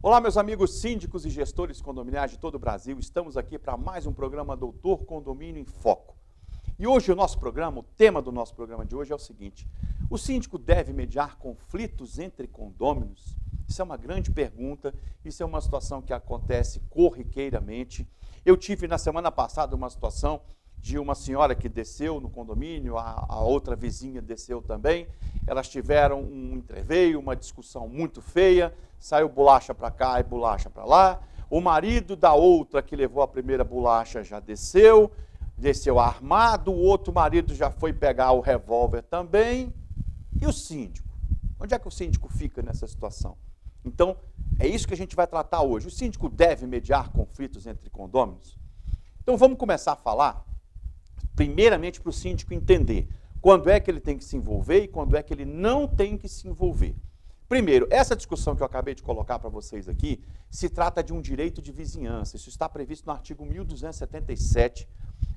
Olá, meus amigos síndicos e gestores condominiais de todo o Brasil. Estamos aqui para mais um programa Doutor Condomínio em Foco. E hoje o tema do nosso programa de hoje é o seguinte: o síndico deve mediar conflitos entre condôminos? Isso é uma grande pergunta, isso é uma situação que acontece corriqueiramente. Eu tive na semana passada uma situação de uma senhora que desceu no condomínio, a outra vizinha desceu também. Elas tiveram um entreveio, uma discussão muito feia, saiu bolacha para cá e bolacha para lá. O marido da outra que levou a primeira bolacha já desceu armado, o outro marido já foi pegar o revólver também. E o síndico? Onde é que o síndico fica nessa situação? Então, é isso que a gente vai tratar hoje. O síndico deve mediar conflitos entre condôminos? Então, vamos começar a falar, primeiramente, para o síndico entender quando é que ele tem que se envolver e quando é que ele não tem que se envolver. Primeiro, essa discussão que eu acabei de colocar para vocês aqui, se trata de um direito de vizinhança. Isso está previsto no artigo 1277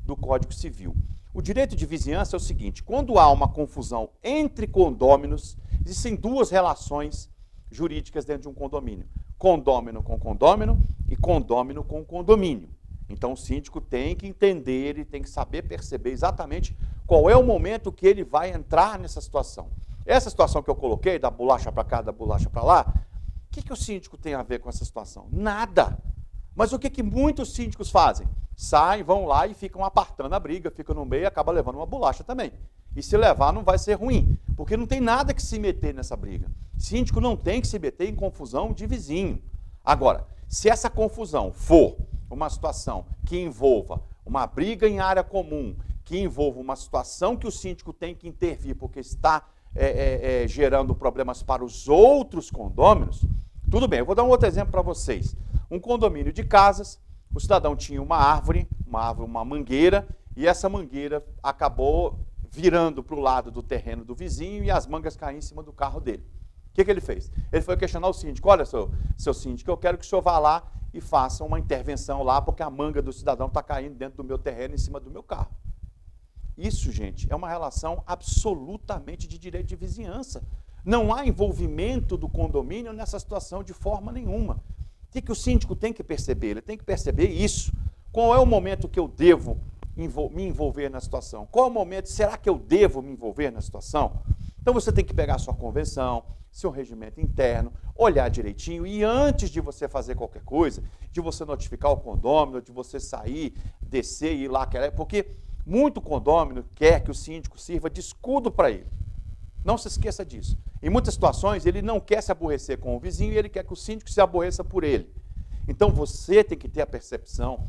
do Código Civil. O direito de vizinhança é o seguinte: quando há uma confusão entre condôminos, existem duas relações jurídicas dentro de um condomínio: condômino com condômino e condômino com condomínio. Então o síndico tem que entender, ele tem que saber perceber exatamente qual é o momento que ele vai entrar nessa situação. Essa situação que eu coloquei, da bolacha para cá, da bolacha para lá, o que o síndico tem a ver com essa situação? Nada. Mas o que muitos síndicos fazem? Saem, vão lá e ficam apartando a briga, ficam no meio e acabam levando uma bolacha também. E se levar não vai ser ruim, porque não tem nada que se meter nessa briga. Síndico não tem que se meter em confusão de vizinho. Agora, se essa confusão for uma situação que envolva uma briga em área comum, que envolva uma situação que o síndico tem que intervir porque está gerando problemas para os outros condôminos, tudo bem. Eu vou dar um outro exemplo para vocês. Um condomínio de casas, o cidadão tinha uma mangueira, e essa mangueira acabou virando para o lado do terreno do vizinho e as mangas caíram em cima do carro dele. O que ele fez? Ele foi questionar o síndico: olha, seu síndico, eu quero que o senhor vá lá e faça uma intervenção lá, porque a manga do cidadão está caindo dentro do meu terreno, em cima do meu carro. Isso, gente, é uma relação absolutamente de direito de vizinhança. Não há envolvimento do condomínio nessa situação de forma nenhuma. O que o síndico tem que perceber? Ele tem que perceber isso. Qual é o momento que eu devo me envolver na situação? Qual é o momento, será que eu devo me envolver na situação? Então você tem que pegar a sua convenção, seu regimento interno, olhar direitinho e antes de você fazer qualquer coisa, de você notificar o condômino, de você sair, descer e ir lá, porque muito condômino quer que o síndico sirva de escudo para ele. Não se esqueça disso. Em muitas situações, ele não quer se aborrecer com o vizinho e ele quer que o síndico se aborreça por ele. Então, você tem que ter a percepção,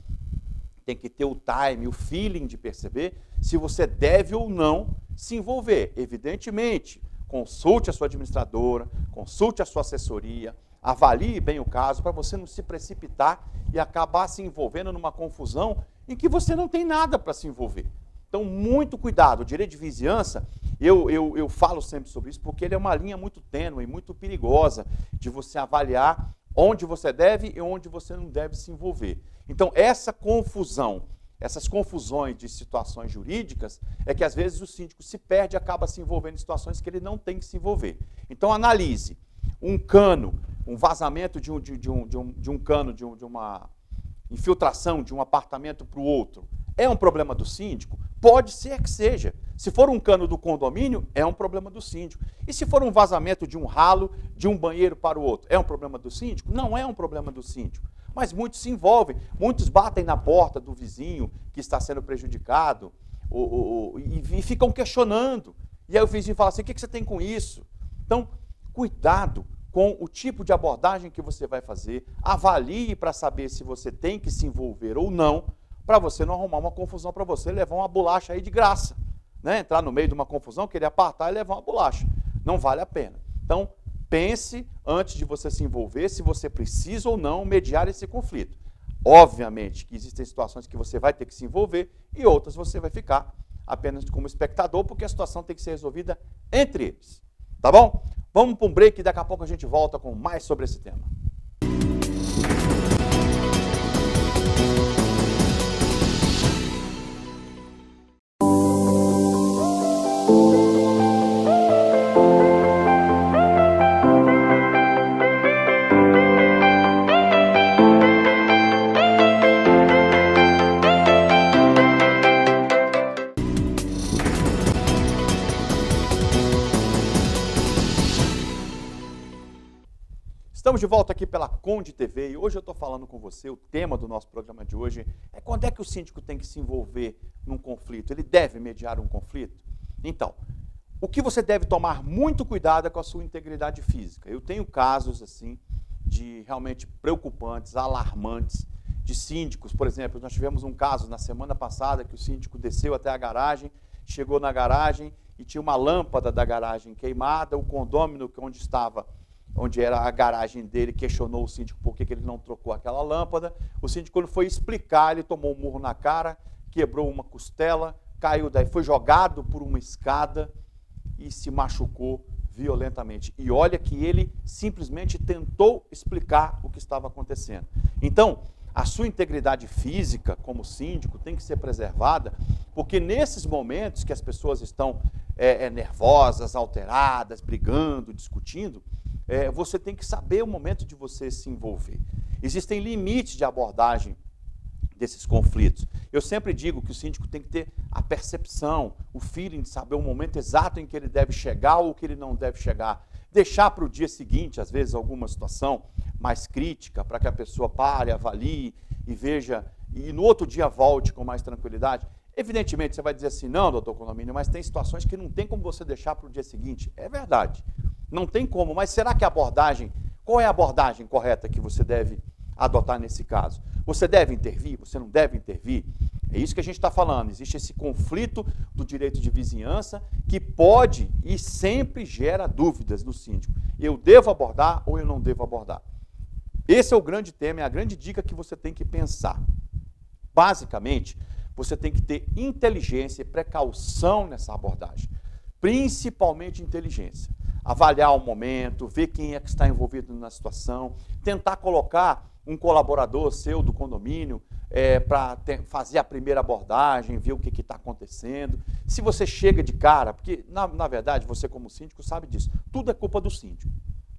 tem que ter o time, o feeling de perceber se você deve ou não se envolver. Evidentemente, consulte a sua administradora, consulte a sua assessoria, avalie bem o caso para você não se precipitar e acabar se envolvendo numa confusão em que você não tem nada para se envolver. Então, muito cuidado. O direito de vizinhança, eu falo sempre sobre isso, porque ele é uma linha muito tênue, muito perigosa de você avaliar onde você deve e onde você não deve se envolver. Então, essa confusão, essas confusões de situações jurídicas, é que às vezes o síndico se perde e acaba se envolvendo em situações que ele não tem que se envolver. Então, analise um cano, um vazamento de um cano, de uma infiltração de um apartamento para o outro. É um problema do síndico? Pode ser que seja. Se for um cano do condomínio, é um problema do síndico. E se for um vazamento de um ralo de um banheiro para o outro, é um problema do síndico? Não é um problema do síndico. Mas muitos se envolvem, muitos batem na porta do vizinho que está sendo prejudicado e ficam questionando. E aí o vizinho fala assim: o que você tem com isso? Então, cuidado com o tipo de abordagem que você vai fazer, avalie para saber se você tem que se envolver ou não, para você não arrumar uma confusão para você, levar uma bolacha aí de graça. Né? Entrar no meio de uma confusão, querer apartar e levar uma bolacha. Não vale a pena. Então, pense antes de você se envolver, se você precisa ou não mediar esse conflito. Obviamente que existem situações que você vai ter que se envolver e outras você vai ficar apenas como espectador, porque a situação tem que ser resolvida entre eles. Tá bom? Vamos para um break e daqui a pouco a gente volta com mais sobre esse tema. Estamos de volta aqui pela Conde TV e hoje eu estou falando com você, o tema do nosso programa de hoje é quando é que o síndico tem que se envolver num conflito, ele deve mediar um conflito? Então, o que você deve tomar muito cuidado é com a sua integridade física. Eu tenho casos assim de realmente preocupantes, alarmantes, de síndicos, por exemplo, nós tivemos um caso na semana passada que o síndico desceu até a garagem, chegou na garagem e tinha uma lâmpada da garagem queimada, o condômino onde era a garagem dele, questionou o síndico por que ele não trocou aquela lâmpada. O síndico, quando foi explicar, ele tomou um murro na cara, quebrou uma costela, caiu daí, foi jogado por uma escada e se machucou violentamente. E olha que ele simplesmente tentou explicar o que estava acontecendo. Então, a sua integridade física como síndico tem que ser preservada, porque nesses momentos que as pessoas estão nervosas, alteradas, brigando, discutindo, você tem que saber o momento de você se envolver. Existem limites de abordagem desses conflitos. Eu sempre digo que o síndico tem que ter a percepção, o feeling de saber o momento exato em que ele deve chegar ou que ele não deve chegar. Deixar para o dia seguinte, às vezes, alguma situação mais crítica, para que a pessoa pare, avalie e veja, e no outro dia volte com mais tranquilidade. Evidentemente, você vai dizer assim, não, doutor Condomínio, mas tem situações que não tem como você deixar para o dia seguinte. É verdade, não tem como, mas será que qual é a abordagem correta que você deve adotar nesse caso? Você deve intervir? Você não deve intervir? É isso que a gente está falando, existe esse conflito do direito de vizinhança que pode e sempre gera dúvidas no síndico. Eu devo abordar ou eu não devo abordar? Esse é o grande tema, é a grande dica que você tem que pensar. Basicamente, você tem que ter inteligência e precaução nessa abordagem, principalmente inteligência. Avaliar o momento, ver quem é que está envolvido na situação, tentar colocar um colaborador seu do condomínio para fazer a primeira abordagem, ver o que está acontecendo. Se você chega de cara, porque na verdade você como síndico sabe disso, tudo é culpa do síndico.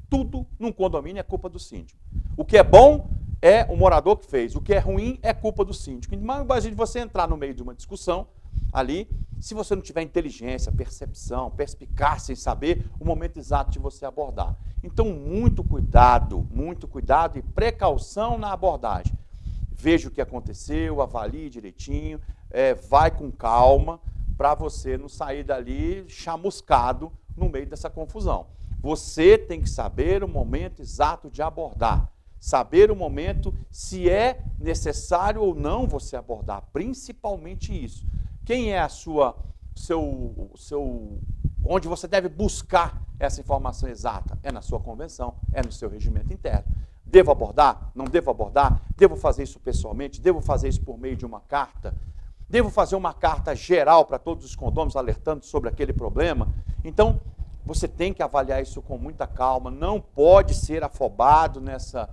Tudo num condomínio é culpa do síndico. O que é bom é o morador que fez, o que é ruim é culpa do síndico. Mas imagine você entrar no meio de uma discussão ali, se você não tiver inteligência, percepção, perspicácia em saber o momento exato de você abordar. Então, muito cuidado e precaução na abordagem. Veja o que aconteceu, avalie direitinho, vai com calma, para você não sair dali chamuscado no meio dessa confusão. Você tem que saber o momento exato de abordar, saber o momento se é necessário ou não você abordar, principalmente isso. Quem é onde você deve buscar essa informação exata? É na sua convenção, é no seu regimento interno. Devo abordar? Não devo abordar? Devo fazer isso pessoalmente? Devo fazer isso por meio de uma carta? Devo fazer uma carta geral para todos os condôminos alertando sobre aquele problema? Então, você tem que avaliar isso com muita calma, não pode ser afobado nessa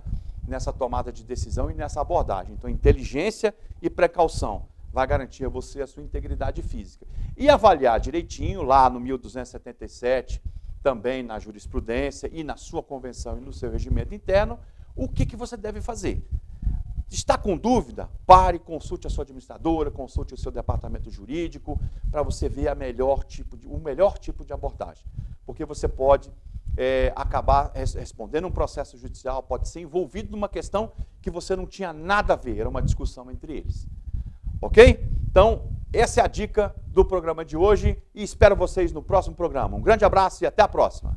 tomada de decisão e nessa abordagem. Então, inteligência e precaução vai garantir a você a sua integridade física. E avaliar direitinho, lá no 1277, também na jurisprudência e na sua convenção e no seu regimento interno, o que você deve fazer. Está com dúvida? Pare, consulte a sua administradora, consulte o seu departamento jurídico, para você ver o melhor tipo de abordagem. Porque você pode acabar respondendo um processo judicial, pode ser envolvido numa questão que você não tinha nada a ver, era uma discussão entre eles. Ok? Então, essa é a dica do programa de hoje e espero vocês no próximo programa. Um grande abraço e até a próxima.